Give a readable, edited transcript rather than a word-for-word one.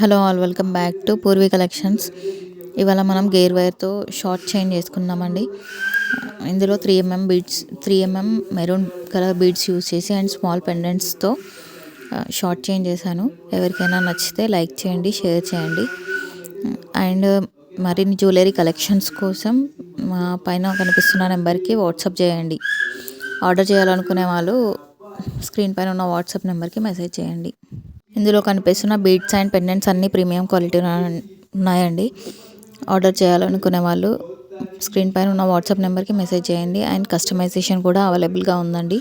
Hello all, welcome back to Purvi collections. ఇవాళ మనం gear వైర్తో short chain చేసుకున్నామండి. ఇందులో 3mm beads, 3mm maroon colour beads use చేసి and small పెండెంట్స్తో short chain చేశాను. ఎవరికైనా నచ్చితే లైక్ చేయండి, షేర్ చేయండి. అండ్ మరిన్ని జ్యువెలరీ కలెక్షన్స్ కోసం మా పైన కనిపిస్తున్న నెంబర్కి వాట్సాప్ చేయండి. ఆర్డర్ చేయాలనుకునే వాళ్ళు స్క్రీన్ పైన ఉన్న వాట్సాప్ నెంబర్కి మెసేజ్ చేయండి. ఇందులో కనిపిస్తున్న బీడ్స్ అండ్ పెండెంట్స్ అన్నీ ప్రీమియం క్వాలిటీ ఉన్నాయండి. ఆర్డర్ చేయాలనుకునే వాళ్ళు స్క్రీన్ పైన ఉన్న వాట్సాప్ నెంబర్కి మెసేజ్ చేయండి. అండ్ కస్టమైజేషన్ కూడా అవైలబుల్గా ఉందండి.